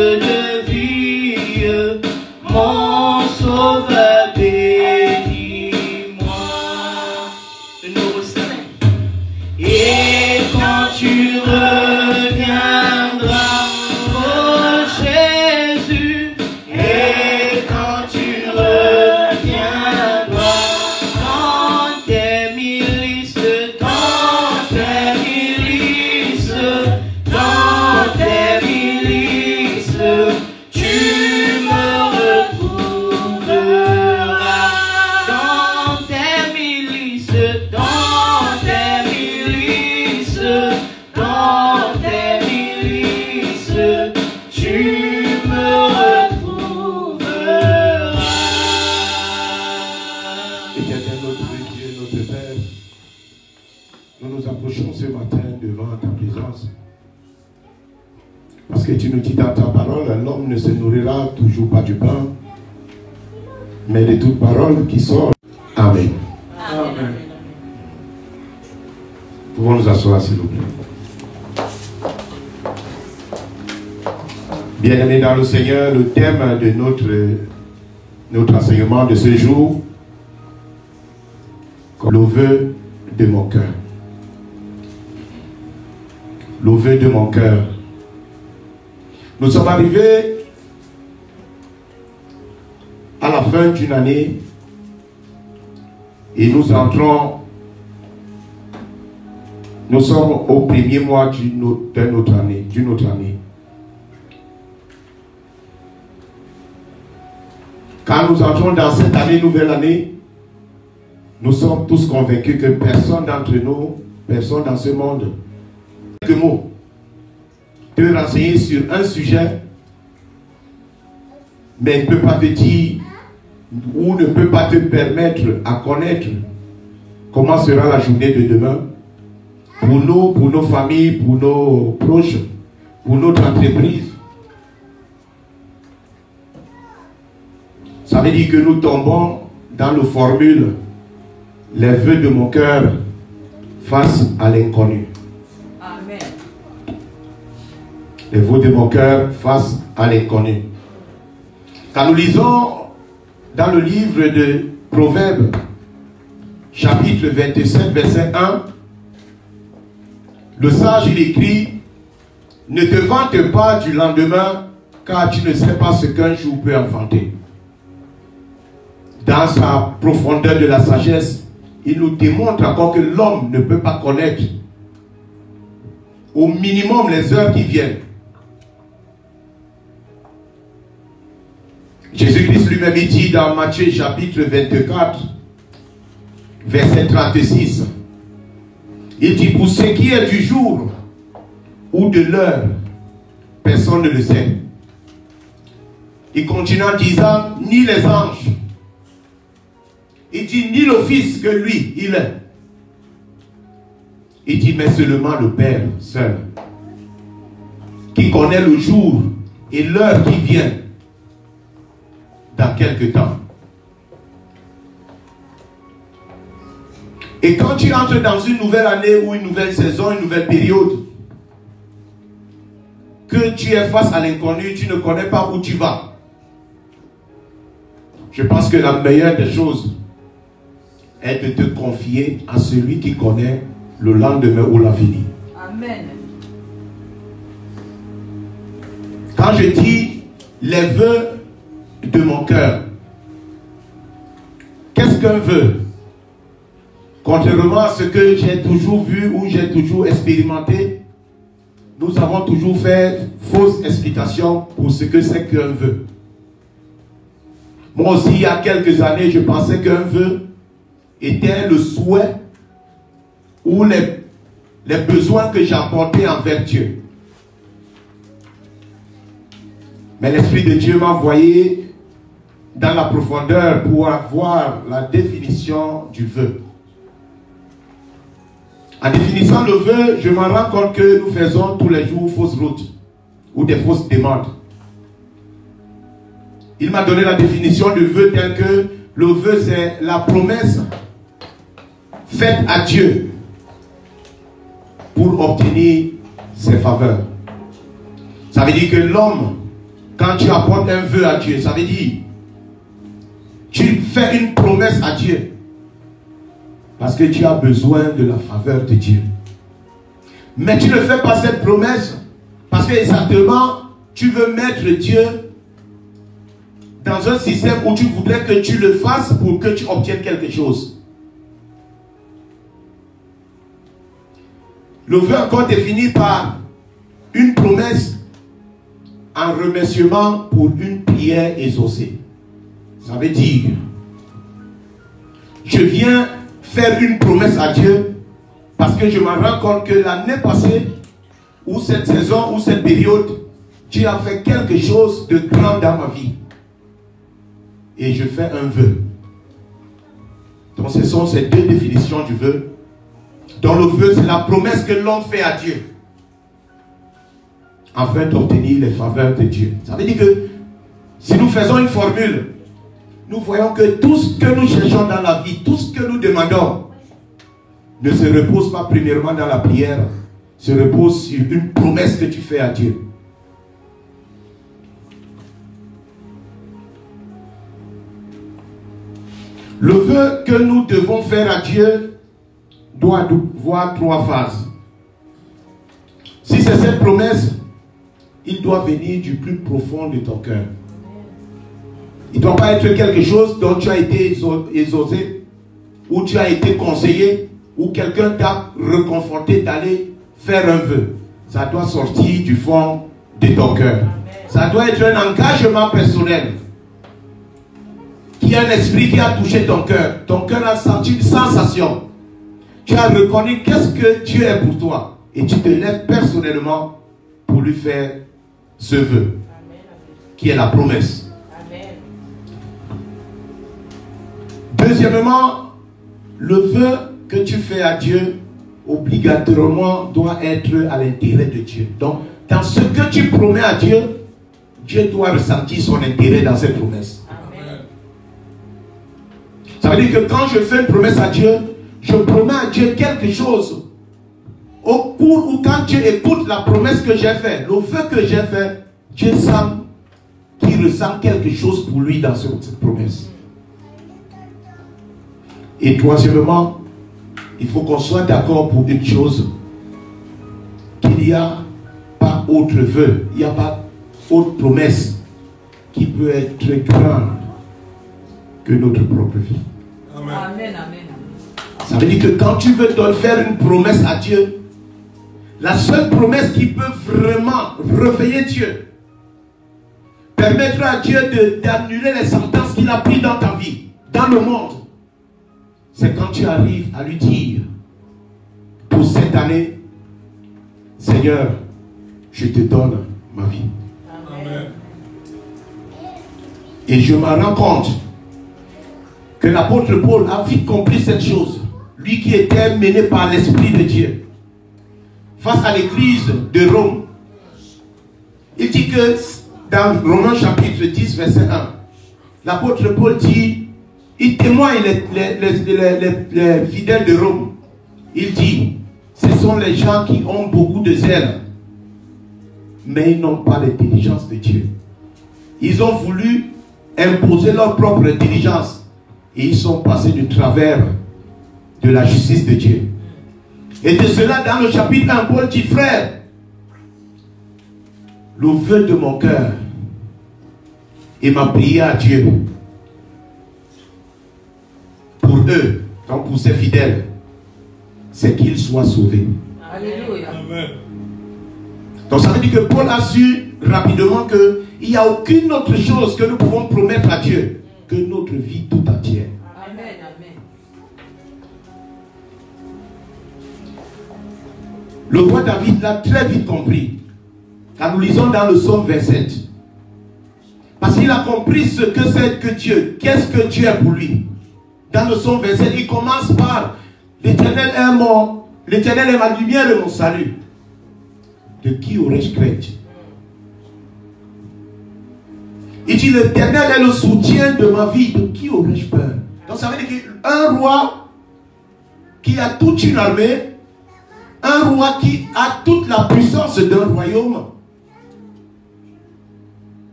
de vie, mon sauveur bénis-moi. Le nouveau saint. Et quand tu reviendras, oh Jésus, et quand tu reviendras, dans tes milices, tu me retrouveras. Dans tes milices, tu me retrouveras. Éternel notre Dieu, notre Père, nous nous approchons ce matin devant ta présence. Parce que tu nous dis dans ta parole, l'homme ne se nourrira toujours pas du pain, mais de toute parole qui sort. Amen. Amen. Pouvons nous asseoir s'il vous plaît. Bien-aimés dans le Seigneur, le thème de notre enseignement de ce jour, le vœu de mon cœur. Le vœu de mon cœur. Nous sommes arrivés à la fin d'une année et nous entrons, nous sommes au premier mois d'une autre année. Quand nous entrons dans cette année, nouvelle année, nous sommes tous convaincus que personne d'entre nous, personne dans ce monde, quelques mots, peut renseigner sur un sujet, mais ne peut pas te dire ou ne peut pas te permettre à connaître comment sera la journée de demain pour nous, pour nos familles, pour nos proches, pour notre entreprise. Ça veut dire que nous tombons dans la formule les vœux de mon cœur face à l'inconnu. Amen. Les vœux de mon cœur face à l'inconnu. Quand nous lisons dans le livre de Proverbes, chapitre 27, verset 1, le sage il écrit: ne te vante pas du lendemain, car tu ne sais pas ce qu'un jour peut enfanter. Dans sa profondeur de la sagesse, il nous démontre encore que l'homme ne peut pas connaître au minimum les heures qui viennent. Jésus-Christ lui-même dit dans Matthieu chapitre 24, verset 36, il dit: pour ce qui est du jour ou de l'heure, personne ne le sait. Il continue en disant: ni les anges. Il dit: ni le Fils que lui, il est. Il dit: mais seulement le Père seul, qui connaît le jour et l'heure qui vient dans quelque temps. Et quand tu entres dans une nouvelle année ou une nouvelle saison, une nouvelle période, que tu es face à l'inconnu, tu ne connais pas où tu vas. Je pense que la meilleure des choses est de te confier à celui qui connaît le lendemain ou l'avenir. Amen. Quand je dis les vœux de mon cœur, qu'est-ce qu'un vœu? Contrairement à ce que j'ai toujours vu ou j'ai toujours expérimenté, nous avons toujours fait fausse explication pour ce que c'est qu'un vœu. Moi aussi, il y a quelques années, je pensais qu'un vœu était le souhait ou les besoins que j'apportais envers Dieu. Mais l'Esprit de Dieu m'a envoyé dans la profondeur pour avoir la définition du vœu. En définissant le vœu, je me rends compte que nous faisons tous les jours fausses routes ou des fausses demandes. Il m'a donné la définition du vœu telle que le vœu c'est la promesse faite à Dieu pour obtenir ses faveurs. Ça veut dire que l'homme quand tu apportes un vœu à Dieu, ça veut dire, tu fais une promesse à Dieu. Parce que tu as besoin de la faveur de Dieu. Mais tu ne fais pas cette promesse parce que exactement, tu veux mettre Dieu dans un système où tu voudrais que tu le fasses pour que tu obtiennes quelque chose. Le vœu encore défini par une promesse en remerciement pour une prière exaucée. Ça veut dire, je viens faire une promesse à Dieu parce que je me rends compte que l'année passée, ou cette saison, ou cette période, Dieu a fait quelque chose de grand dans ma vie. Et je fais un vœu. Donc ce sont ces deux définitions du vœu. Dans le vœu, c'est la promesse que l'homme fait à Dieu afin d'obtenir les faveurs de Dieu. Ça veut dire que si nous faisons une formule, nous voyons que tout ce que nous cherchons dans la vie, tout ce que nous demandons, ne se repose pas premièrement dans la prière, se repose sur une promesse que tu fais à Dieu. Le vœu que nous devons faire à Dieu doit voir trois phases. Si c'est cette promesse, il doit venir du plus profond de ton cœur. Il ne doit pas être quelque chose dont tu as été exaucé, ou tu as été conseillé, ou quelqu'un t'a reconforté d'aller faire un vœu. Ça doit sortir du fond de ton cœur. Ça doit être un engagement personnel. Qui a un esprit qui a touché ton cœur. Ton cœur a senti une sensation. Tu as reconnu qu'est-ce que Dieu est pour toi. Et tu te lèves personnellement pour lui faire ce vœu. Qui est la promesse. Deuxièmement, le vœu que tu fais à Dieu, obligatoirement, doit être à l'intérêt de Dieu. Donc, dans ce que tu promets à Dieu, Dieu doit ressentir son intérêt dans cette promesse. Amen. Ça veut dire que quand je fais une promesse à Dieu, je promets à Dieu quelque chose. Au cours où quand Dieu écoute la promesse que j'ai faite, le vœu que j'ai fait, Dieu sent qu'il ressent quelque chose pour lui dans cette promesse. Et troisièmement, il faut qu'on soit d'accord pour une chose, qu'il n'y a pas autre vœu, il n'y a pas autre promesse qui peut être très grande que notre propre vie. Amen. Amen, amen. Ça veut dire que quand tu veux faire une promesse à Dieu, la seule promesse qui peut vraiment réveiller Dieu, permettre à Dieu d'annuler les sentences qu'il a prises dans ta vie, dans le monde, c'est quand tu arrives à lui dire, pour cette année, Seigneur, je te donne ma vie. Amen. Et je me rends compte que l'apôtre Paul a vite compris cette chose. Lui qui était mené par l'Esprit de Dieu. Face à l'église de Rome. Il dit que dans Romains chapitre 10, verset 1, l'apôtre Paul dit, il témoigne les fidèles de Rome. Il dit, ce sont les gens qui ont beaucoup de zèle, mais ils n'ont pas l'intelligence de Dieu. Ils ont voulu imposer leur propre intelligence et ils sont passés du travers de la justice de Dieu. Et de cela, dans le chapitre 1, Paul dit, frère, le vœu de mon cœur et ma prière à Dieu pour eux, donc pour ses fidèles, c'est qu'ils soient sauvés. Alléluia. Amen. Donc ça veut dire que Paul a su rapidement qu'il n'y a aucune autre chose que nous pouvons promettre à Dieu que notre vie tout entière. Amen, amen. Le roi David l'a très vite compris. Quand nous lisons dans le psaume 27. Parce qu'il a compris ce que c'est que Dieu. Qu'est-ce que Dieu est pour lui. Dans le psaume 27, il commence par l'Éternel est ma lumière et mon salut. De qui aurais-je crainte? Il dit l'Éternel est le soutien de ma vie. De qui aurais-je peur? Donc ça veut dire qu'un roi qui a toute une armée, un roi qui a toute la puissance d'un royaume,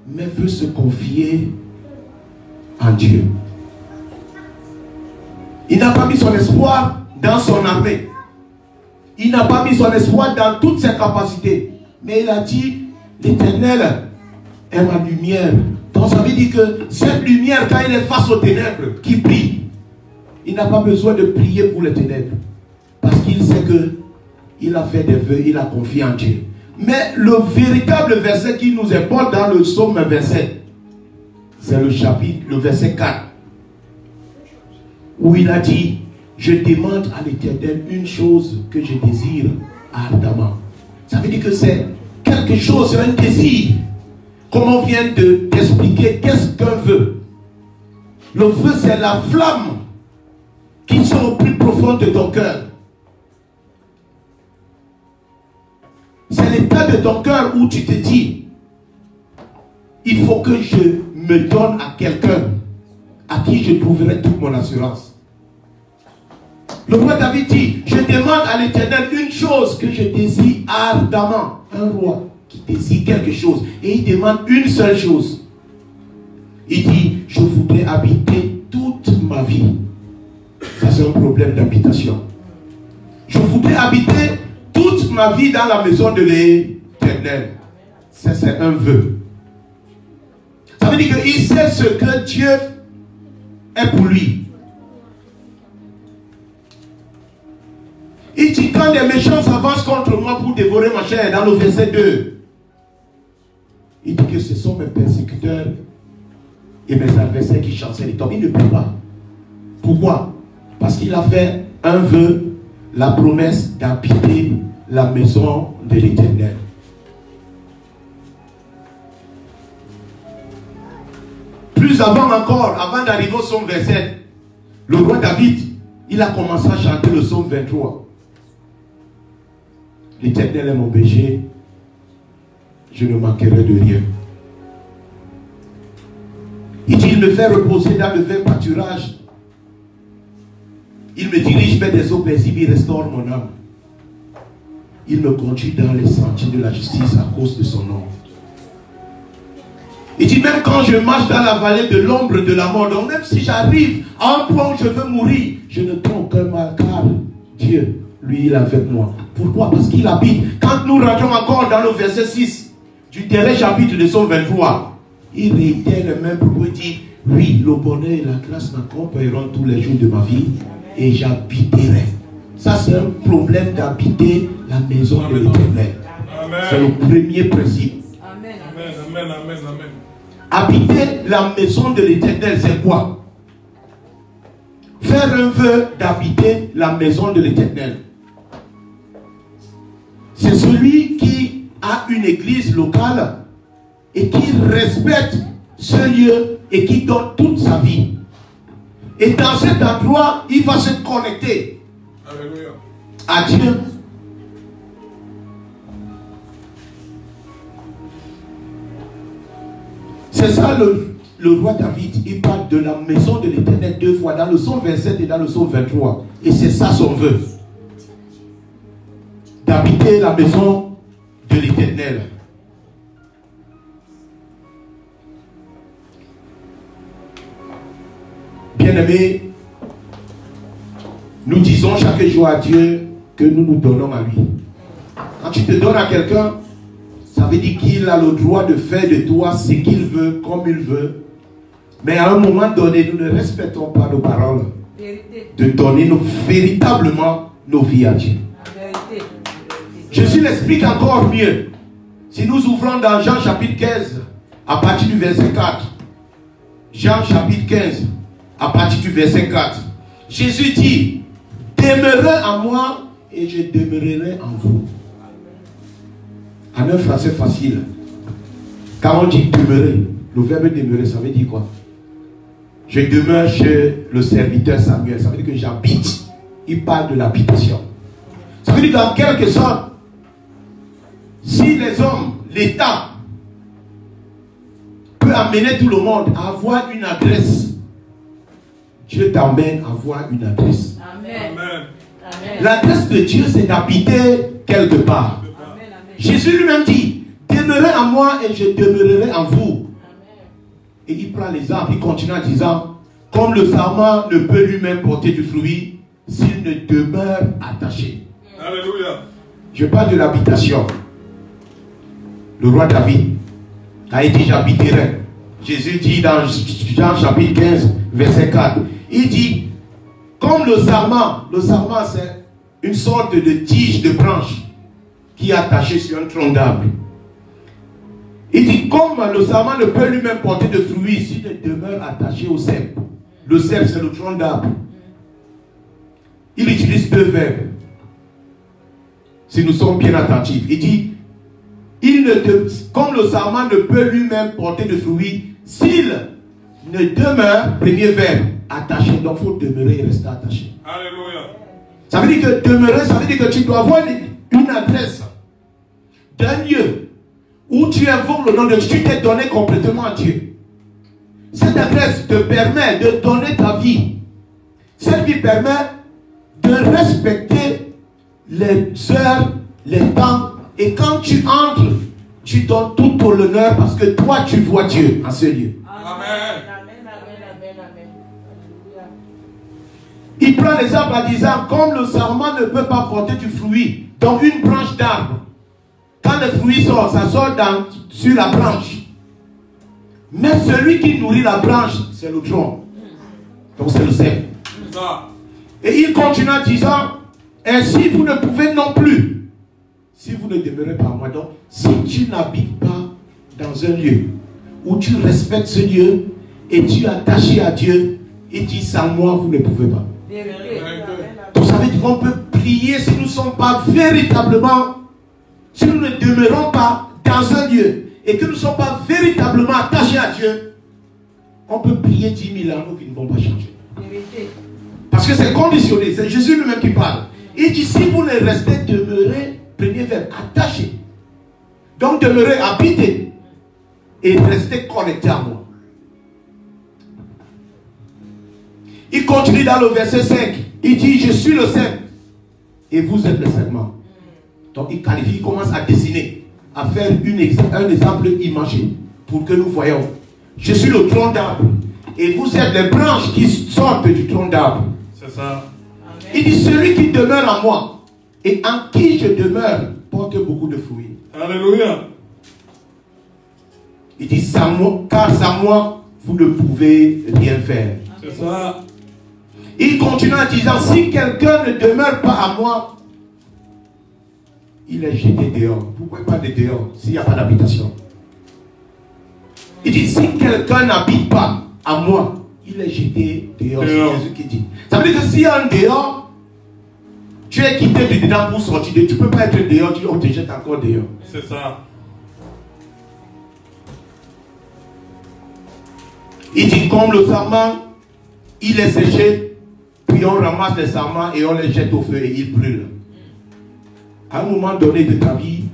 mais veut se confier en Dieu. Il n'a pas mis son espoir dans son armée. Il n'a pas mis son espoir dans toutes ses capacités. Mais il a dit, l'Éternel est ma lumière. Donc ça veut dire que cette lumière, quand il est face aux ténèbres, qui brille, il n'a pas besoin de prier pour les ténèbres. Parce qu'il sait que il a fait des vœux, il a confié en Dieu. Mais le véritable verset qui nous importe dans le psaume 27, c'est le verset 4. Où il a dit, je demande à l'Éternel une chose que je désire ardemment. Ça veut dire que c'est quelque chose, c'est un désir. Comme on vient d'expliquer, qu'est-ce qu'un vœu? Le vœu, c'est la flamme qui sort au plus profond de ton cœur. C'est l'état de ton cœur où tu te dis, il faut que je me donne à quelqu'un à qui je trouverai toute mon assurance. Le roi David dit, je demande à l'Éternel une chose que je désire ardemment. Un roi qui désire quelque chose et il demande une seule chose. Il dit, je voudrais habiter toute ma vie. Ça, c'est un problème d'habitation. Je voudrais habiter toute ma vie dans la maison de l'Éternel. Ça, c'est un vœu. Ça veut dire qu'il sait ce que Dieu est pour lui. Il dit, quand les méchants s'avancent contre moi pour dévorer ma chair, dans le verset 2, il dit que ce sont mes persécuteurs et mes adversaires qui chancellent les tombes. Il ne peut pas. Pourquoi? Parce qu'il a fait un vœu, la promesse d'habiter la maison de l'Éternel. Plus avant encore, avant d'arriver au psaume 27, le roi David, il a commencé à chanter le psaume 23. L'Éternel est mon berger, je ne manquerai de rien. Il dit, il me fait reposer dans le vert pâturage. Il me dirige vers des eaux paisibles, il restaure mon âme. Il me conduit dans les sentiers de la justice à cause de son nom. Il dit, même quand je marche dans la vallée de l'ombre de la mort, donc même si j'arrive à un point où je veux mourir, je ne trouve aucun mal, car Dieu, lui, il est avec moi. Pourquoi? Parce qu'il habite. Quand nous rentrons encore dans le verset 6 du dernier chapitre de Psaume 23, il réitère le même propos. Il dit, oui, le bonheur et la grâce m'accompagneront tous les jours de ma vie et j'habiterai. Ça, c'est un problème d'habiter la maison de l'Éternel. C'est le premier principe. Amen. Amen, amen, amen. Habiter la maison de l'Éternel, c'est quoi? Faire un vœu d'habiter la maison de l'Éternel. C'est celui qui a une église locale et qui respecte ce lieu et qui donne toute sa vie. Et dans cet endroit, il va se connecter à Dieu. C'est ça le roi David. Il parle de la maison de l'Éternel 2 fois, dans le psaume 27 et dans le psaume 23. Et c'est ça son vœu. D'habiter la maison de l'Éternel. Bien-aimés, nous disons chaque jour à Dieu que nous nous donnons à lui. Quand tu te donnes à quelqu'un, ça veut dire qu'il a le droit de faire de toi ce qu'il veut, comme il veut. Mais à un moment donné, nous ne respectons pas nos paroles. De donner véritablement nos vies à Dieu. Jésus l'explique encore mieux. Si nous ouvrons dans Jean chapitre 15, à partir du verset 4. Jean chapitre 15, à partir du verset 4. Jésus dit, demeurez en moi et je demeurerai en vous. En un français facile. Quand on dit demeurer, le verbe demeurer, ça veut dire quoi? Je demeure chez le serviteur Samuel. Ça veut dire que j'habite. Il parle de l'habitation. Ça veut dire dans quelque sorte, si les hommes, l'État, peut amener tout le monde à avoir une adresse, Dieu t'amène à avoir une adresse. Amen. L'adresse de Dieu, c'est d'habiter quelque part. Amen. Jésus lui-même dit, demeurez en moi et je demeurerai en vous. Et il prend l'exemple, il continue en disant, comme le sarment ne peut lui-même porter du fruit s'il ne demeure attaché. Alléluia. Je parle de l'habitation. Le roi David a dit, j'habiterai. Jésus dit dans Jean chapitre 15, verset 4, il dit, comme le sarment c'est une sorte de tige de branche qui est attachée sur un tronc d'arbre. Il dit, comme le sarment ne peut lui-même porter de fruits s'il ne demeure attaché au cep. Le cep, c'est le tronc d'arbre. Il utilise deux verbes. Si nous sommes bien attentifs. Il dit, comme le sarment ne peut lui-même porter de fruits, s'il ne demeure, premier verbe, attaché. Donc il faut demeurer et rester attaché. Alléluia. Ça veut dire que demeurer, ça veut dire que tu dois avoir une adresse d'un lieu où tu invoques le nom de Dieu, tu t'es donné complètement à Dieu. Cette adresse te permet de donner ta vie. Cette vie permet de respecter les heures, les temps. Et quand tu entres, tu donnes tout ton honneur parce que toi, tu vois Dieu en ce lieu. Amen. Il prend l'exemple en disant, comme le sarment ne peut pas porter du fruit, donc une branche d'arbre, quand le fruit sort, ça sort sur la branche. Mais celui qui nourrit la branche, c'est le tronc. Donc c'est le cep. Et il continue en disant, ainsi vous ne pouvez non plus, si vous ne demeurez pas en moi. Donc, si tu n'habites pas dans un lieu où tu respectes ce lieu et tu es attaché à Dieu, il dit, sans moi, vous ne pouvez pas. Donc ça veut dire qu'on peut prier si nous ne sommes pas véritablement, si nous ne demeurons pas dans un lieu et que nous ne sommes pas véritablement attachés à Dieu, on peut prier 10 000 ans, nos vies ne vont pas changer. Parce que c'est conditionné, c'est Jésus lui-même qui parle. Il dit, si vous ne restez demeurez, premier verbe, attaché. Donc demeurez, habitez et restez connectés à moi. Il continue dans le verset 5. Il dit, je suis le cep et vous êtes le segment. Donc il qualifie, il commence à dessiner, à faire un exemple imagé pour que nous voyons. Je suis le tronc d'arbre et vous êtes les branches qui sortent du tronc d'arbre. C'est ça. Il dit, celui qui demeure en moi et en qui je demeure porte beaucoup de fruits. Alléluia. Il dit, sans moi, car sans moi, vous ne pouvez rien faire. C'est ça. Il continue en disant, si quelqu'un ne demeure pas à moi, il est jeté dehors. Pourquoi pas de dehors s'il n'y a pas d'habitation? Il dit, si quelqu'un n'habite pas à moi, il est jeté dehors. C'est Jésus qui dit. Ça veut dire que s'il y a un dehors, tu es quitté de dedans pour sortir. Tu ne peux pas être dehors, on te jette encore dehors. C'est ça. Il dit, comme le sarment, il est séché, puis on ramasse les sarments et on les jette au feu et ils brûlent. À un moment donné de ta vie,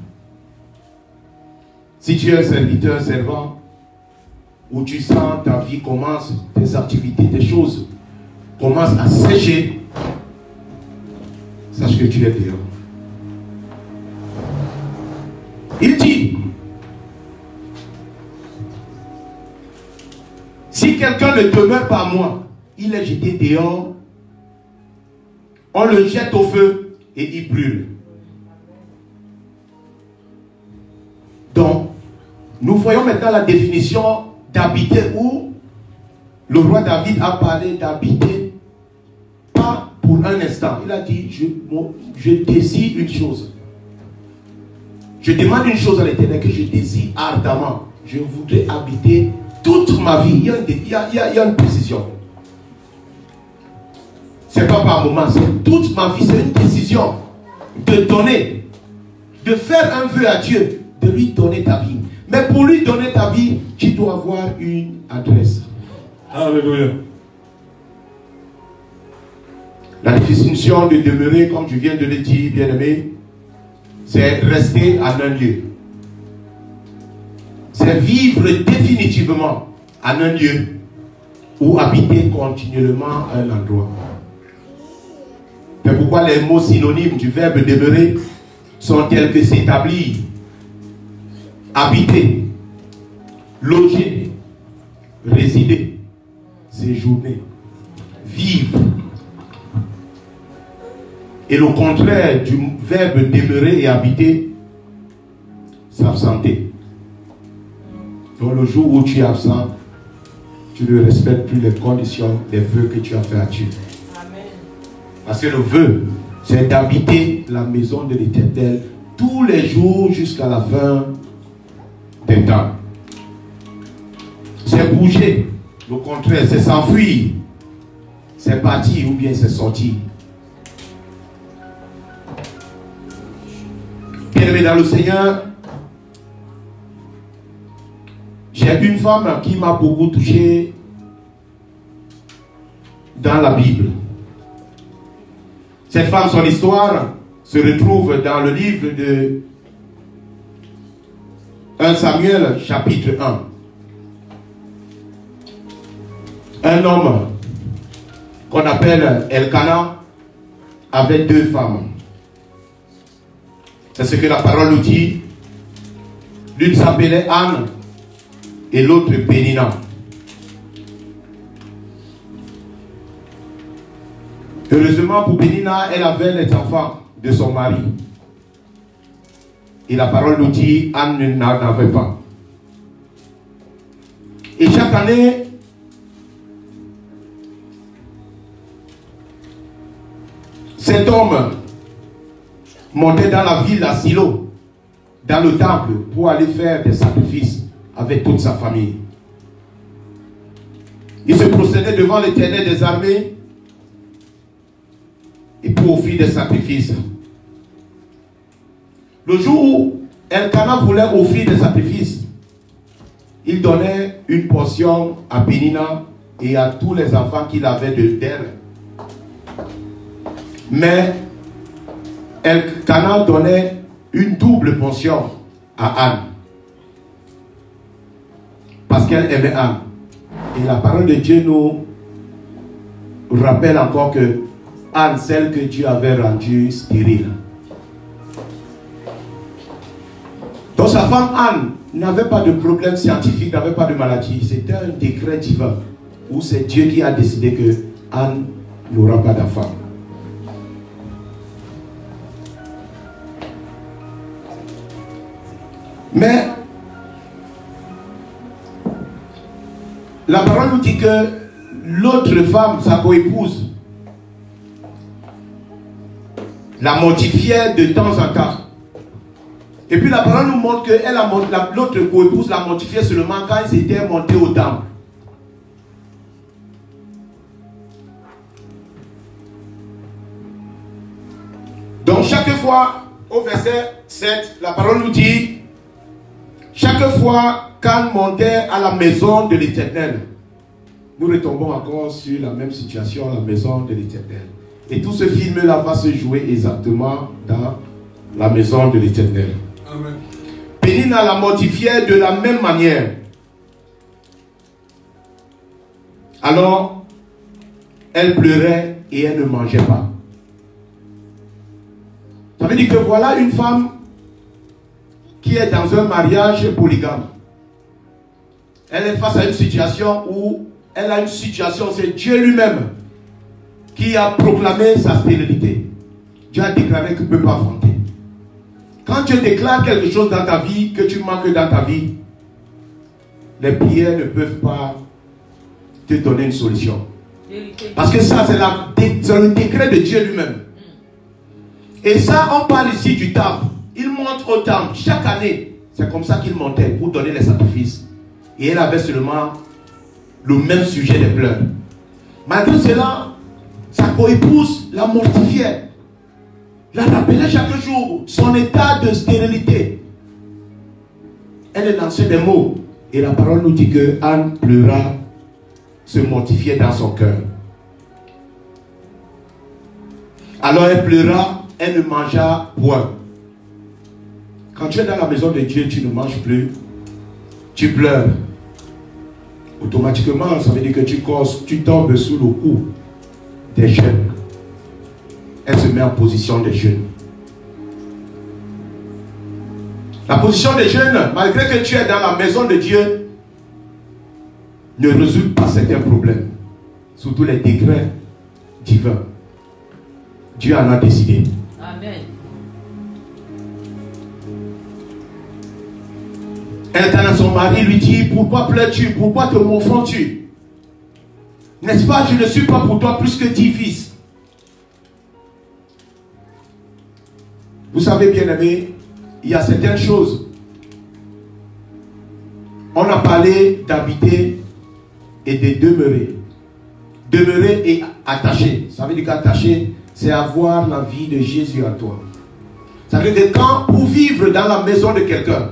si tu es un serviteur, un servant, où tu sens ta vie commence, tes activités, tes choses commencent à sécher, sache que tu es dehors. Il dit, si quelqu'un ne demeure pas à moi, il est jeté dehors, on le jette au feu et il brûle. Donc, nous voyons maintenant la définition d'habiter où le roi David a parlé d'habiter pas pour un instant. Il a dit, je désire une chose. Je demande une chose à l'Éternel que je désire ardemment. Je voudrais habiter toute ma vie. Il y a une décision. Ce n'est pas par moment, c'est toute ma vie. C'est une décision de donner, de faire un vœu à Dieu, de lui donner ta vie. Mais pour lui donner ta vie, tu dois avoir une adresse. Alléluia. La définition de demeurer, comme je viens de le dire, bien-aimé, c'est rester en un lieu. C'est vivre définitivement en un lieu ou habiter continuellement à un endroit. C'est pourquoi les mots synonymes du verbe demeurer sont tels que s'établir, habiter, loger, résider, séjourner, vivre. Et le contraire du verbe demeurer et habiter, s'absenter. Donc le jour où tu es absent, tu ne respectes plus les conditions des vœux que tu as fait à Dieu. Amen. Parce que le vœu, c'est d'habiter la maison de l'Éternel tous les jours jusqu'à la fin des temps. C'est bouger. Le contraire, c'est s'enfuir. C'est partir ou bien c'est sortir. Bien-aimé dans le Seigneur, j'ai une femme qui m'a beaucoup touché dans la Bible. Cette femme, son histoire se retrouve dans le livre de 1 Samuel, chapitre 1. Un homme qu'on appelle Elkana avait deux femmes. C'est ce que la parole nous dit. L'une s'appelait Anne et l'autre Pénina. Heureusement pour Pénina, elle avait les enfants de son mari. Et la parole nous dit, Anne n'en avait pas. Et chaque année, cet homme montait dans la ville à Silo, dans le temple, pour aller faire des sacrifices avec toute sa famille. Il se procédait devant l'Éternel des armées et pour offrir des sacrifices. Le jour où Elkana voulait offrir des sacrifices, il donnait une portion à Pénina et à tous les enfants qu'il avait d'elle. Mais Elkana donnait une double portion à Anne. Parce qu'elle aimait Anne. Et la parole de Dieu nous rappelle encore que Anne, celle que Dieu avait rendue stérile. Donc sa femme Anne n'avait pas de problème scientifique, n'avait pas de maladie. C'était un décret divin où c'est Dieu qui a décidé que Anne n'aura pas d'enfant. Mais la parole nous dit que l'autre femme, sa coépouse, la mortifiait de temps en temps. Et puis la parole nous montre que l'autre coépouse la mortifiait seulement quand ils étaient montés au temple. Donc chaque fois, au verset 7, la parole nous dit, chaque fois qu'Anne montait à la maison de l'Éternel, nous retombons encore sur la même situation, la maison de l'Éternel. Et tout ce film-là va se jouer exactement dans la maison de l'Éternel. Pénina la mortifiait de la même manière. Alors, elle pleurait et elle ne mangeait pas. Ça veut dire que voilà une femme qui est dans un mariage polygame. Elle est face à une situation où elle a une situation, c'est Dieu lui-même qui a proclamé sa stérilité. Dieu a déclaré qu'il ne peut pas affronter. Quand Dieu déclare quelque chose dans ta vie, que tu manques dans ta vie, les prières ne peuvent pas te donner une solution. Parce que ça, c'est le décret de Dieu lui-même. Et ça, on parle ici du temple. Il monte au temple chaque année. C'est comme ça qu'il montait pour donner les sacrifices. Et elle avait seulement le même sujet des pleurs. Malgré cela, sa coépouse la mortifiait. La rappelait chaque jour son état de stérilité. Elle lançait des mots. Et la parole nous dit que Anne pleura, se mortifiait dans son cœur. Alors elle pleura, elle ne mangea point. Quand tu es dans la maison de Dieu, tu ne manges plus, tu pleures. Automatiquement, ça veut dire que tu tombes sous le coup des jeunes. Elle se met en position des jeunes. La position des jeunes, malgré que tu es dans la maison de Dieu, ne résout pas certains problèmes, surtout les décrets divins. Dieu en a décidé. Amen. Elle à son mari lui dit, pourquoi pleures-tu? Pourquoi te morfonds-tu? N'est-ce pas, je ne suis pas pour toi plus que 10 fils. Vous savez, bien aimé, il y a certaines choses. On a parlé d'habiter et de demeurer. Demeurer et attacher. Ça veut dire qu'attacher, c'est avoir la vie de Jésus à toi. Ça veut dire que quand, pour vivre dans la maison de quelqu'un,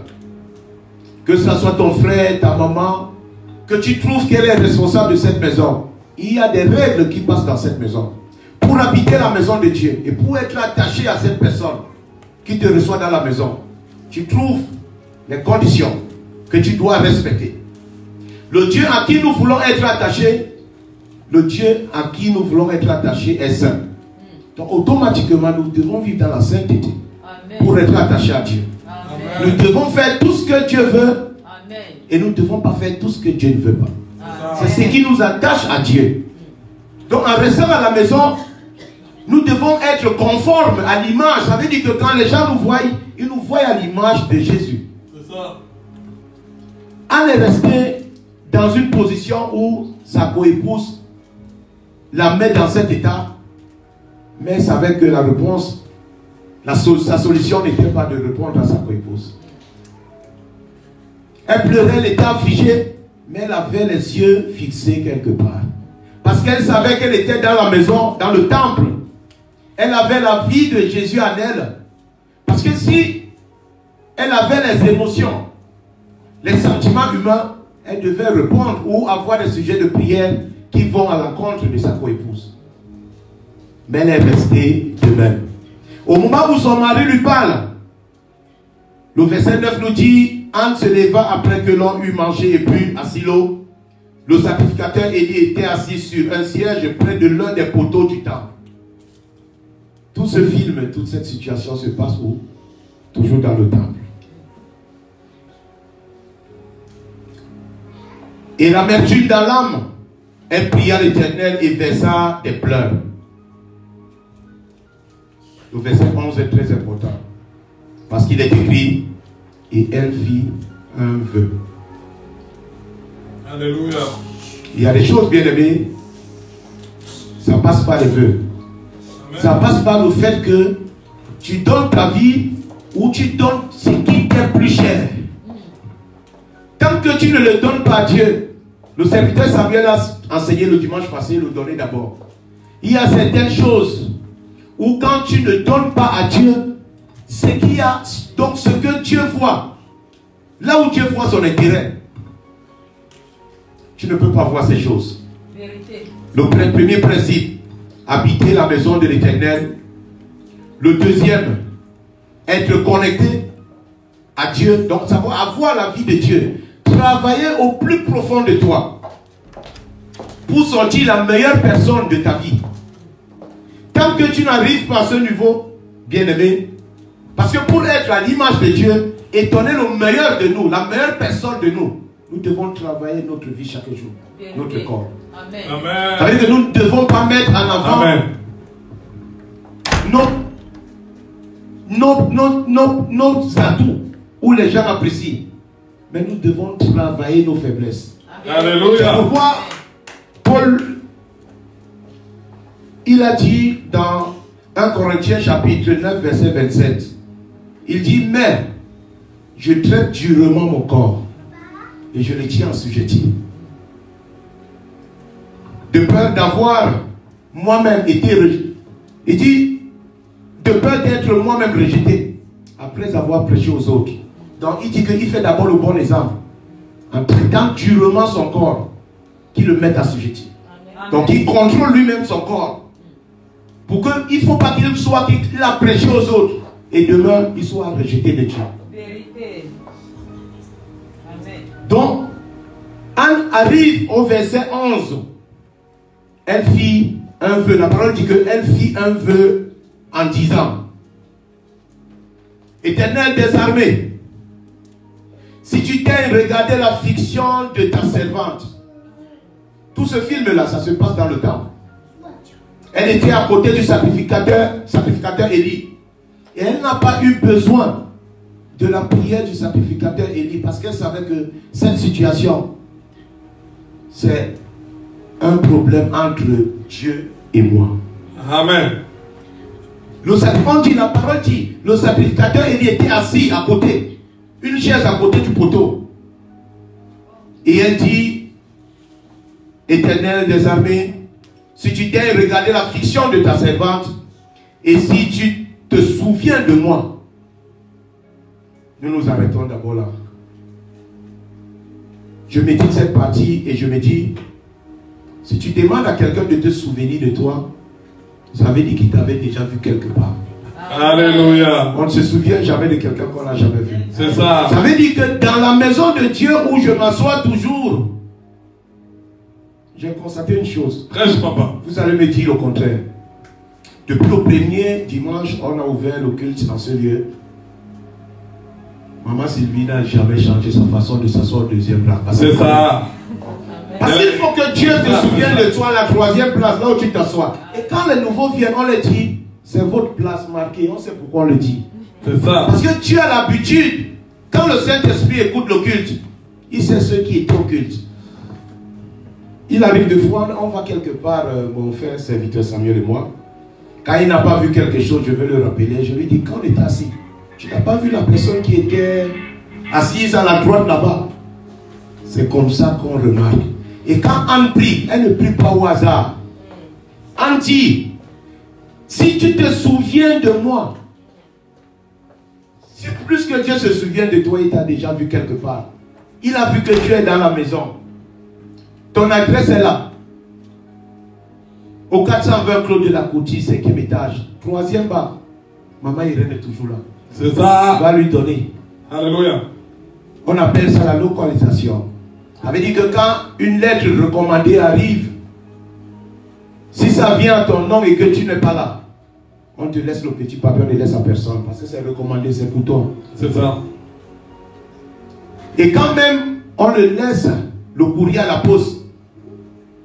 que ce soit ton frère, ta maman, que tu trouves qu'elle est responsable de cette maison, il y a des règles qui passent dans cette maison. Pour habiter la maison de Dieu et pour être attaché à cette personne qui te reçoit dans la maison, tu trouves les conditions que tu dois respecter. Le Dieu à qui nous voulons être attachés, le Dieu à qui nous voulons être attachés est saint. Donc automatiquement, nous devons vivre dans la sainteté. Amen. Pour être attachés à Dieu. Amen. Nous devons faire tout ce que Dieu veut. Amen. Et nous ne devons pas faire tout ce que Dieu ne veut pas. C'est ce qui nous attache à Dieu. Donc en restant à la maison, nous devons être conformes à l'image. Ça veut dire que quand les gens nous voient, ils nous voient à l'image de Jésus. C'est ça. Allez rester dans une position où sa coépouse la met dans cet état, mais savait que la réponse, sa solution n'était pas de répondre à sa coépouse. Elle pleurait, elle était affligée, mais elle avait les yeux fixés quelque part. Parce qu'elle savait qu'elle était dans la maison, dans le temple. Elle avait la vie de Jésus en elle. Parce que si elle avait les émotions, les sentiments humains, elle devait répondre ou avoir des sujets de prière qui vont à l'encontre de sa coépouse. Mais elle est restée de même. Au moment où son mari lui parle, le verset 9 nous dit, Anne se leva après que l'on eut mangé et bu à Silo. Le sacrificateur Élie était assis sur un siège près de l'un des poteaux du temple. Tout ce film, toute cette situation se passe où? Toujours dans le temple. Et l'amertume dans l'âme, elle pria l'Éternel et versa des pleurs. Le verset 11 est très important. Parce qu'il est écrit, et elle fit un vœu. Alléluia. Il y a des choses, bien aimées, ça passe par les vœux. Amen. Ça passe par le fait que tu donnes ta vie ou tu donnes ce qui t'est plus cher. Tant que tu ne le donnes pas à Dieu, le serviteur Samuel a enseigné le dimanche passé, le donner d'abord. Il y a certaines choses où quand tu ne donnes pas à Dieu, c'est qu'il y a donc ce que Dieu voit. Là où Dieu voit son intérêt, tu ne peux pas voir ces choses. Vérité. Le premier principe, habiter la maison de l'Éternel. Le deuxième, être connecté à Dieu, donc savoir avoir la vie de Dieu. Travailler au plus profond de toi pour sortir la meilleure personne de ta vie. Tant que tu n'arrives pas à ce niveau, bien aimé, parce que pour être à l'image de Dieu et donner le meilleur de nous, la meilleure personne de nous, nous devons travailler notre vie chaque jour, bien notre bien. Corps. Amen. Amen. Ça veut dire que nous ne devons pas mettre en avant nos atouts où les gens apprécient. Mais nous devons travailler nos faiblesses. Alléluia. C'est pourquoi Paul, il a dit dans 1 Corinthiens chapitre 9 verset 27, il dit, mais je traite durement mon corps et je le tiens assujetti. De peur d'avoir moi-même été rejeté. Il dit, de peur d'être moi-même rejeté après avoir prêché aux autres. Donc il dit qu'il fait d'abord le bon exemple en traitant durement son corps, qu'il le mette assujetti. Donc il contrôle lui-même son corps. Pour qu'il ne faut pas qu'il soit qu'il a prêché aux autres et demain il soit rejeté de Dieu. Vérité. Amen. Donc Anne arrive au verset 11. Elle fit un vœu. La parole dit qu'elle fit un vœu en disant, Éternel des armées, si tu t'es regardé l'affliction de ta servante ce film-là, ça se passe dans le temple. Elle était à côté du sacrificateur Élie. Et elle n'a pas eu besoin de la prière du sacrificateur Élie parce qu'elle savait que cette situation, c'est un problème entre Dieu et moi. Amen. On dit, la parole dit, le sacrificateur Élie était assis à côté, une chaise à côté du poteau. Et elle dit, Éternel des armées, si tu daignes regarder l'affliction de ta servante, et si tu te souviens de moi, nous nous arrêtons d'abord là. Je médite cette partie et je me dis, si tu demandes à quelqu'un de te souvenir de toi, ça veut dire qu'il t'avait déjà vu quelque part. Alléluia. On ne se souvient jamais de quelqu'un qu'on n'a jamais vu. C'est ça. Ça veut dire que dans la maison de Dieu où je m'assois toujours, j'ai constaté une chose. Prêche, papa. Vous allez me dire le contraire. Depuis le premier dimanche, on a ouvert le culte dans ce lieu. Maman Sylvie n'a jamais changé sa façon de s'asseoir au deuxième place. C'est ça. Parce qu'il faut que Dieu se souvienne de toi à la troisième place, là où tu t'assois. Et quand les nouveaux viennent, on leur dit, c'est votre place marquée. On sait pourquoi on le dit. C'est ça. Parce que Dieu a l'habitude, quand le Saint-Esprit écoute le culte, il sait ceux qui est au culte. Il arrive de fois, on va quelque part, mon frère, serviteur Samuel et moi. Quand il n'a pas vu quelque chose, je vais le rappeler. Je lui dis, quand on est assis, tu n'as pas vu la personne qui était assise à la droite là-bas. C'est comme ça qu'on remarque. Et quand Anne prie, elle ne prie pas au hasard. Anne dit, si tu te souviens de moi, c'est plus que Dieu se souvient de toi, il t'a déjà vu quelque part. Il a vu que tu es dans la maison. Ton adresse est là. Au 420 Clos de la Coutille, 5e étage. 3e bas. Maman Irène est toujours là. C'est ça. On va lui donner. Alléluia. On appelle ça la localisation. Ça veut dire que quand une lettre recommandée arrive, si ça vient à ton nom et que tu n'es pas là, on te laisse le petit papier, on ne laisse à personne. Parce que c'est recommandé, c'est pour toi. C'est ça. Et quand même, on le laisse le courrier à la poste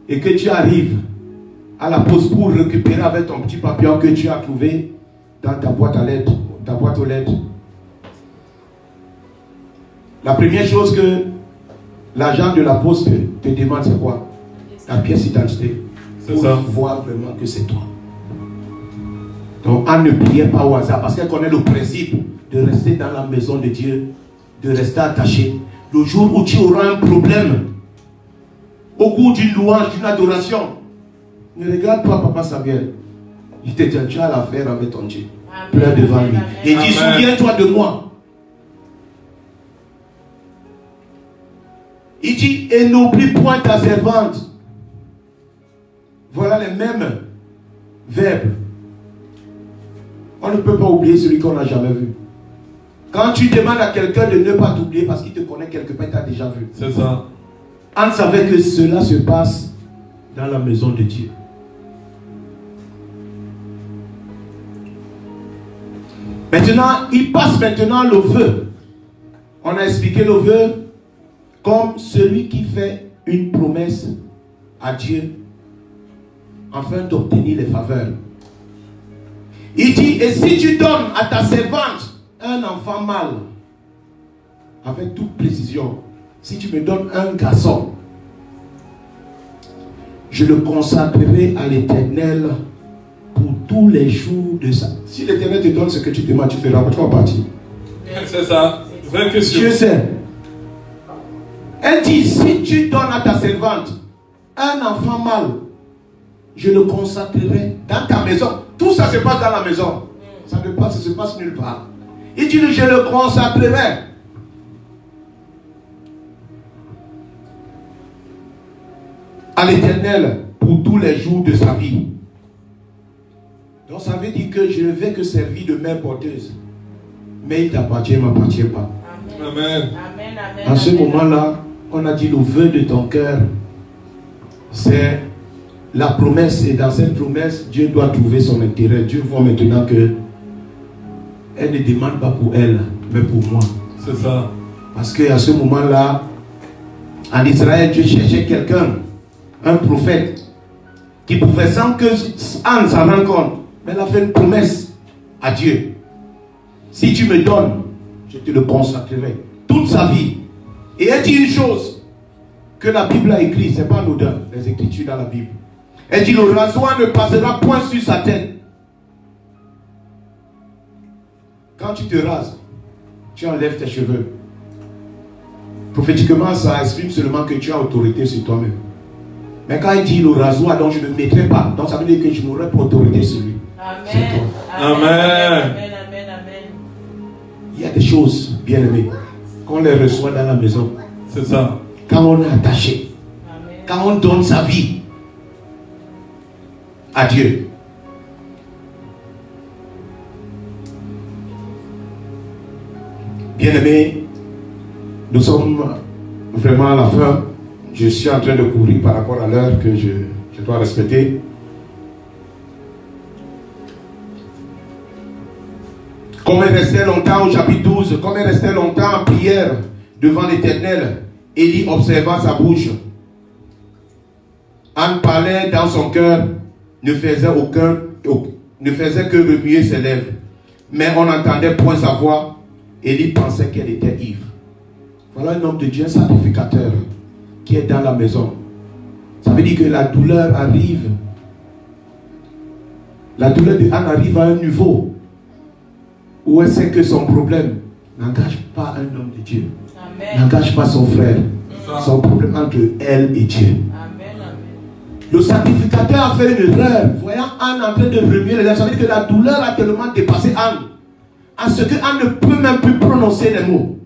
et que tu arrives à la poste pour récupérer avec ton petit papier que tu as trouvé dans ta boîte à lettres, ta boîte aux lettres. La première chose que l'agent de la poste te demande, c'est quoi? Ta pièce d'identité. C'est pour ça. voir vraiment que c'est toi. Donc, Anne ne priait pas au hasard parce qu'elle connaît le principe de rester dans la maison de Dieu, de rester attaché. Le jour où tu auras un problème, au cours d'une louange, d'une adoration, ne regarde pas Papa Samuel. Il te dit, tu as l'affaire avec ton Dieu. Pleure devant lui. Et dis, souviens-toi de moi. Il dit, et n'oublie point ta servante. Voilà les mêmes verbes. On ne peut pas oublier celui qu'on n'a jamais vu. Quand tu demandes à quelqu'un de ne pas t'oublier parce qu'il te connaît quelque part, il t'a déjà vu. C'est ça. Anne savait que cela se passe dans la maison de Dieu. Maintenant, il passe maintenant le vœu. On a expliqué le vœu comme celui qui fait une promesse à Dieu afin d'obtenir les faveurs. Il dit, et si tu donnes à ta servante un enfant mâle, avec toute précision, si tu me donnes un garçon, je le consacrerai à l'Éternel pour tous les jours de sa... Si l'Éternel te donne ce que tu demandes, tu feras votre partie. C'est ça. Vraie question. Dieu sait. Elle dit, si tu donnes à ta servante un enfant mâle, je le consacrerai dans ta maison. Tout ça se passe dans la maison. Ça se passe nulle part. Il dit, je le consacrerai. À l'Éternel pour tous les jours de sa vie. Donc ça veut dire que je ne vais que servir de mère porteuse. Mais il t'appartient, ne m'appartient pas. Amen. En ce moment-là, on a dit le vœu de ton cœur, c'est la promesse. Et dans cette promesse, Dieu doit trouver son intérêt. Dieu voit maintenant que elle ne demande pas pour elle, mais pour moi. C'est ça. Parce qu'à ce moment-là, en Israël, Dieu cherchait quelqu'un un prophète, qui pouvait, sans que Anne s'en rende compte, mais elle a fait une promesse à Dieu. Si tu me donnes, je te le consacrerai toute sa vie. Et elle dit une chose que la Bible a écrit, ce n'est pas anodin, les écritures dans la Bible. Elle dit le rasoir ne passera point sur sa tête. Quand tu te rases, tu enlèves tes cheveux. Prophétiquement, ça exprime seulement que tu as autorité sur toi-même. Mais quand il dit le rasoir, donc je ne me mettrai pas, donc ça veut dire que je n'aurai pas autorité sur lui. Amen. Amen. Amen. Amen. Amen. Il y a des choses, bien aimées, qu'on les reçoit dans la maison. C'est ça. Quand on est attaché, Amen. quand on donne sa vie à Dieu. Bien aimé, nous sommes vraiment à la fin. Je suis en train de courir par rapport à l'heure que je dois respecter. Comme il restait longtemps au chapitre 12, comme il restait longtemps en prière devant l'Éternel, Élie observa sa bouche. Anne parlait dans son cœur, ne faisait que remuer ses lèvres. Mais on n'entendait point sa voix. Élie pensait qu'elle était ivre. Voilà un homme de Dieu, un sacrificateur, qui est dans la maison. Ça veut dire que la douleur arrive. La douleur de Anne arrive à un niveau où elle sait que son problème n'engage pas un homme de Dieu. N'engage pas son frère. Son problème entre elle et Dieu. Amen. Le sacrificateur a fait une erreur. Voyant Anne en train de remuer les lèvres, ça veut dire que la douleur a tellement dépassé Anne, à ce que Anne ne peut même plus prononcer les mots.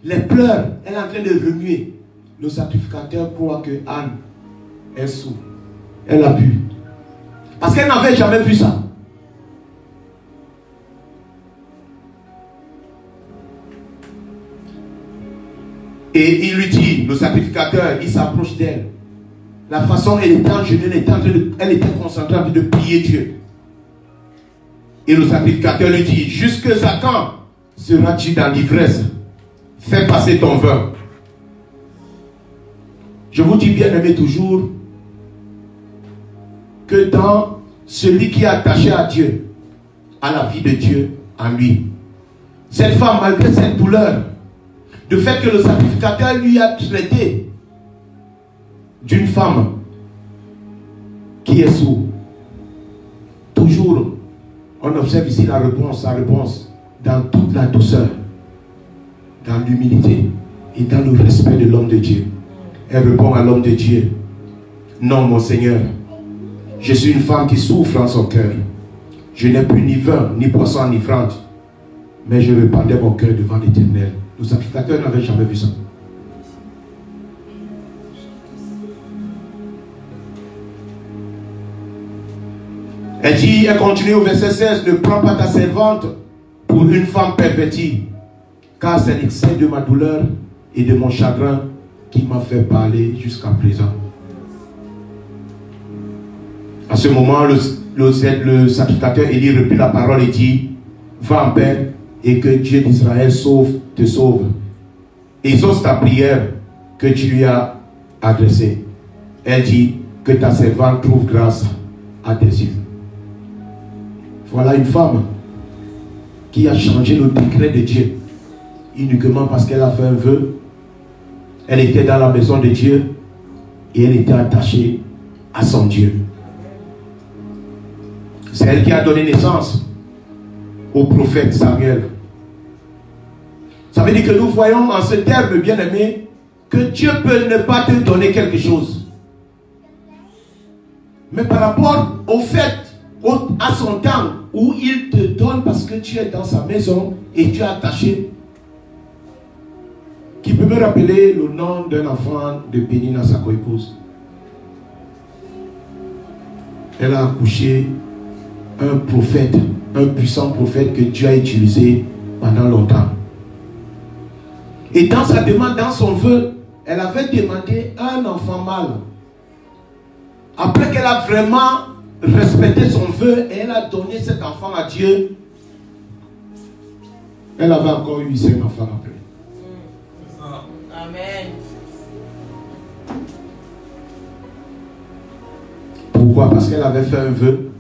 Les pleurs, elle est en train de remuer. Le sacrificateur croit que Anne est sourde. Elle a bu. Parce qu'elle n'avait jamais vu ça. Et il lui dit, le sacrificateur, il s'approche d'elle. La façon elle était en jeûne, elle était concentrée en train de prier Dieu. Et le sacrificateur lui dit, jusque à quand seras-tu dans l'ivresse? Fais passer ton vin. Je vous dis bien aimé toujours que dans celui qui est attaché à Dieu, à la vie de Dieu en lui, cette femme, malgré cette douleur, le fait que le sacrificateur lui a traité d'une femme qui est sourde, toujours on observe ici la réponse dans toute la douceur, dans l'humilité et dans le respect de l'homme de Dieu. Elle répond à l'homme de Dieu, non mon Seigneur, je suis une femme qui souffre en son cœur. Je n'ai plus ni vin, ni poisson enivrante, mais je répandais mon cœur devant l'Éternel. Le sacrificateur n'avait jamais vu ça. Elle continue au verset 16, ne prends pas ta servante pour une femme pervertie, car c'est l'excès de ma douleur et de mon chagrin qui m'a fait parler jusqu'à présent. À ce moment, le sacrificateur Élie reprit la parole et dit, va en paix et que Dieu d'Israël te sauve. Exauce ta prière que tu lui as adressée. Elle dit, que ta servante trouve grâce à tes yeux. Voilà une femme qui a changé le décret de Dieu uniquement parce qu'elle a fait un vœu. Elle était dans la maison de Dieu et elle était attachée à son Dieu. C'est elle qui a donné naissance au prophète Samuel. Ça veut dire que nous voyons en ce terme, bien aimé, que Dieu peut ne pas te donner quelque chose. Mais par rapport au fait, à son temps, où il te donne parce que tu es dans sa maison et tu es attaché. Qui peut me rappeler le nom d'un enfant de Pénina, sa co-épouse? Elle a accouché un prophète, un puissant prophète que Dieu a utilisé pendant longtemps. Et dans sa demande, dans son vœu, elle avait demandé un enfant mâle. Après qu'elle a vraiment respecté son vœu et elle a donné cet enfant à Dieu, elle avait encore eu 5 enfants après. Amen. Pourquoi? Parce qu'elle avait fait un vœu.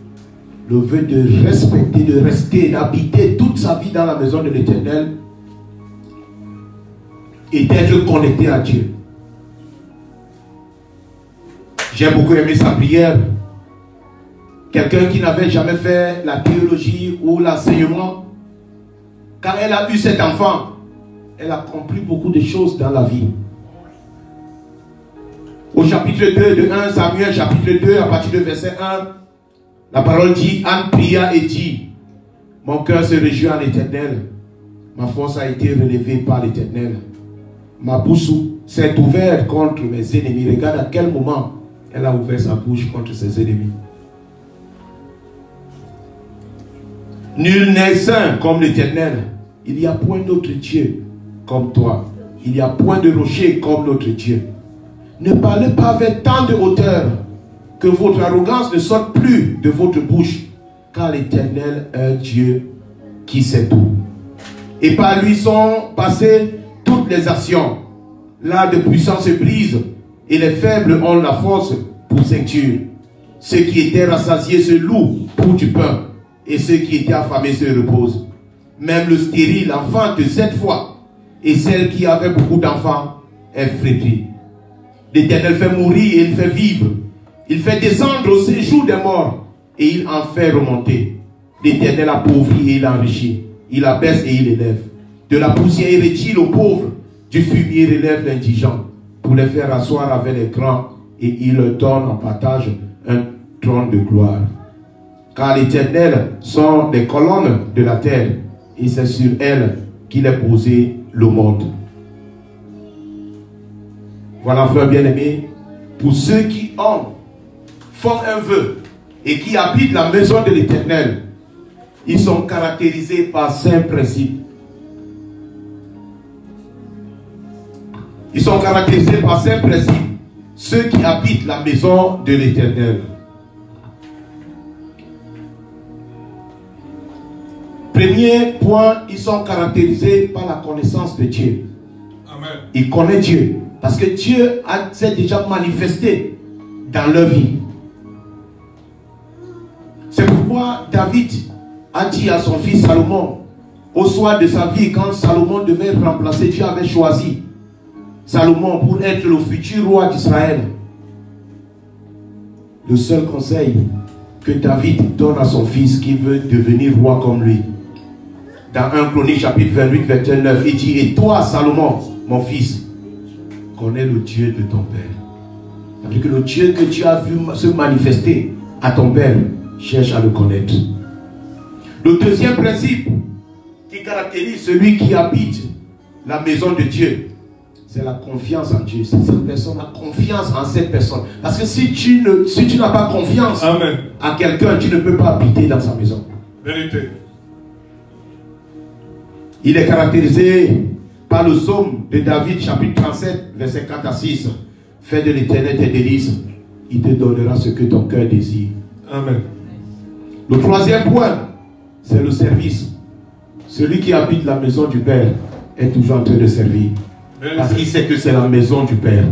Le vœu de respecter, de rester, d'habiter toute sa vie dans la maison de l'Éternel et d'être connecté à Dieu. J'ai beaucoup aimé sa prière. Quelqu'un qui n'avait jamais fait la théologie ou l'enseignement, quand elle a eu cet enfant, elle a compris beaucoup de choses dans la vie. Au chapitre 2 de 1 Samuel, chapitre 2, à partir du verset 1, la parole dit, Anne pria et dit, mon cœur se réjouit en l'Éternel, ma force a été relevée par l'Éternel. Ma bouche s'est ouverte contre mes ennemis. Regarde à quel moment elle a ouvert sa bouche contre ses ennemis. Nul n'est saint comme l'Éternel. Il n'y a point d'autre Dieu comme toi. Il n'y a point de rocher comme notre Dieu. Ne parlez pas avec tant de hauteur, que votre arrogance ne sorte plus de votre bouche, car l'Éternel est un Dieu qui sait tout. Et par lui sont passées toutes les actions. Là de puissance se brise, et les faibles ont la force pour ceinture. Ceux qui étaient rassasiés se louent pour du pain, et ceux qui étaient affamés se reposent. Même le stérile enfante 7 fois, et celle qui avait beaucoup d'enfants est flétrie. L'Éternel fait mourir et il fait vivre. Il fait descendre au séjour des morts et il en fait remonter. L'Éternel appauvrit et il enrichit. Il abaisse et il élève. De la poussière il retire aux pauvres. Du fumier relève l'indigent pour les faire asseoir avec les grands et il leur donne en partage un trône de gloire. Car l'Éternel sont les colonnes de la terre et c'est sur elles qu'il est posé le monde. Voilà, frère bien-aimé, pour ceux qui font un vœu et qui habitent la maison de l'Éternel, ils sont caractérisés par 5 principes. Ils sont caractérisés par 5 principes. Ceux qui habitent la maison de l'Éternel. Premier point, ils sont caractérisés par la connaissance de Dieu. Amen. Ils connaissent Dieu. Parce que Dieu s'est déjà manifesté dans leur vie. C'est pourquoi David a dit à son fils Salomon, au soir de sa vie, quand Salomon devait remplacer, Dieu avait choisi Salomon pour être le futur roi d'Israël. Le seul conseil que David donne à son fils qui veut devenir roi comme lui. Dans 1 Chronique chapitre 28, verset 9, il dit, et toi Salomon, mon fils, connais le Dieu de ton père. C'est-à-dire que le Dieu que tu as vu se manifester à ton père, cherche à le connaître. Le deuxième principe qui caractérise celui qui habite la maison de Dieu, c'est la confiance en Dieu. Cette personne a confiance en cette personne. Parce que si tu n'as pas confiance Amen. à quelqu'un, tu ne peux pas habiter dans sa maison. Vérité. Il est caractérisé par le psaume de David, chapitre 37, verset 4 à 6. Fais de l'Éternel tes délices, il te donnera ce que ton cœur désire. Amen. Le troisième point, c'est le service. Celui qui habite la maison du Père est toujours en train de servir. Parce qu'il sait que c'est la maison du Père.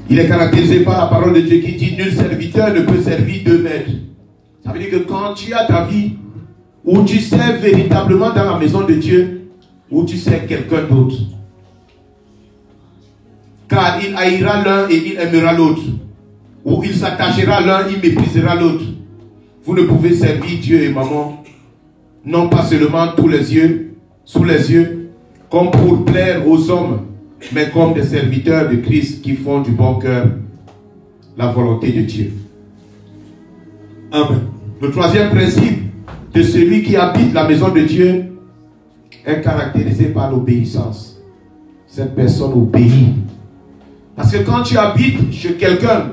Il est caractérisé par la parole de Dieu qui dit, nul serviteur ne peut servir 2 maîtres. Ça veut dire que quand tu as ta vie, où tu sers véritablement dans la maison de Dieu, ou tu sers quelqu'un d'autre. Car il haïra l'un et il aimera l'autre. Ou il s'attachera l'un, il méprisera l'autre. Vous ne pouvez servir Dieu et maman, non pas seulement sous les yeux, comme pour plaire aux hommes, mais comme des serviteurs de Christ qui font du bon cœur la volonté de Dieu. Amen. Le troisième principe de celui qui habite la maison de Dieu est caractérisé par l'obéissance. Cette personne obéit. Parce que quand tu habites chez quelqu'un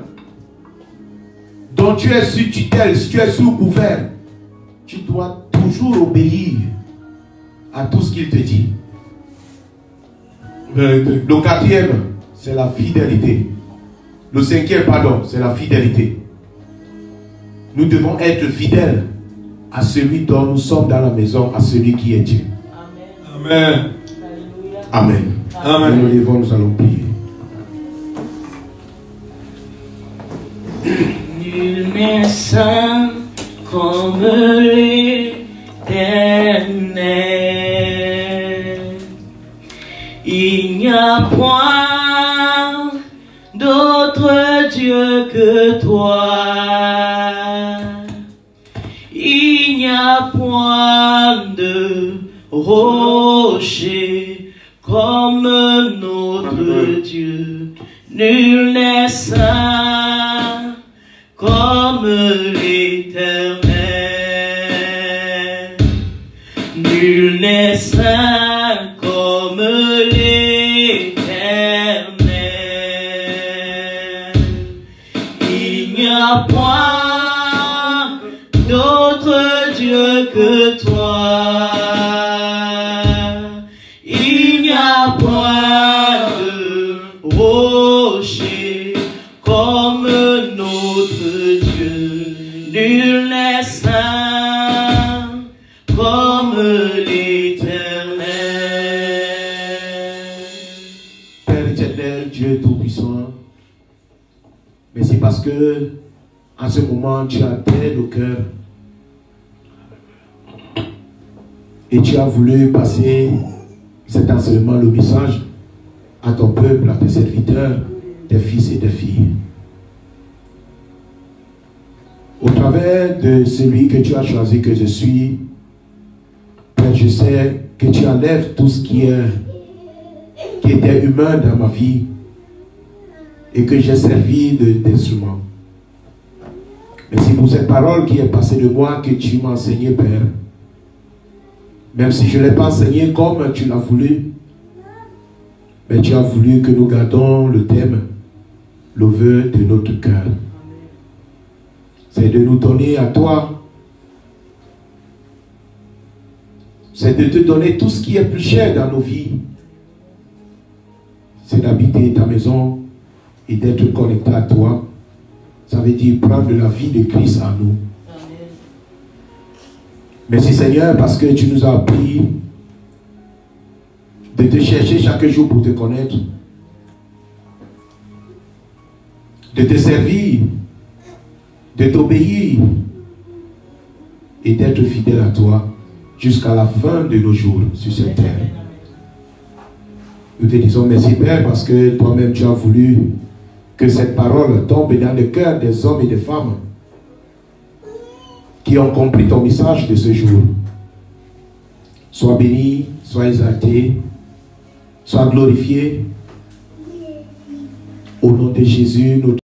dont tu es sous tutelle, si tu es sous couvert, tu dois toujours obéir à tout ce qu'il te dit. Le quatrième, c'est la fidélité. Le cinquième, pardon, c'est la fidélité. Nous devons être fidèles à celui dont nous sommes dans la maison, à celui qui est Dieu. Amen. Amen. Amen. Nous nous levons, nous allons prier. Il n'y a point d'autre Dieu que toi. Il n'y a point de rocher comme notre Dieu. Nul n'est saint comme l'Éternel. Nul n'est saint comme l'Éternel. Il n'y a point d'autre Dieu que toi. Il n'y a point de rocher comme notre Dieu. Nul n'est saint comme l'Éternel. Père éternel, Dieu Tout-Puissant, mais c'est parce que en ce moment tu as atteint nos cœurs et tu as voulu passer cet enseignement, le message à ton peuple, à tes serviteurs, tes fils et tes filles. Au travers de celui que tu as choisi que je suis, Père, je sais que tu enlèves tout ce qui était humain dans ma vie et que j'ai servi d'instrument. Merci pour cette parole qui est passée de moi, que tu m'as enseigné, Père. Même si je ne l'ai pas enseigné comme tu l'as voulu, mais tu as voulu que nous gardons le thème, le vœu de notre cœur. C'est de nous donner à toi. C'est de te donner tout ce qui est plus cher dans nos vies. C'est d'habiter ta maison et d'être connecté à toi. Ça veut dire prendre la vie de Christ en nous. Merci Seigneur parce que tu nous as appris de te chercher chaque jour pour te connaître, de te servir, de t'obéir et d'être fidèle à toi jusqu'à la fin de nos jours sur cette terre. Nous te disons merci Père parce que toi-même tu as voulu que cette parole tombe dans le cœur des hommes et des femmes qui ont compris ton message de ce jour. Sois béni, sois exalté, sois glorifié. Au nom de Jésus, notre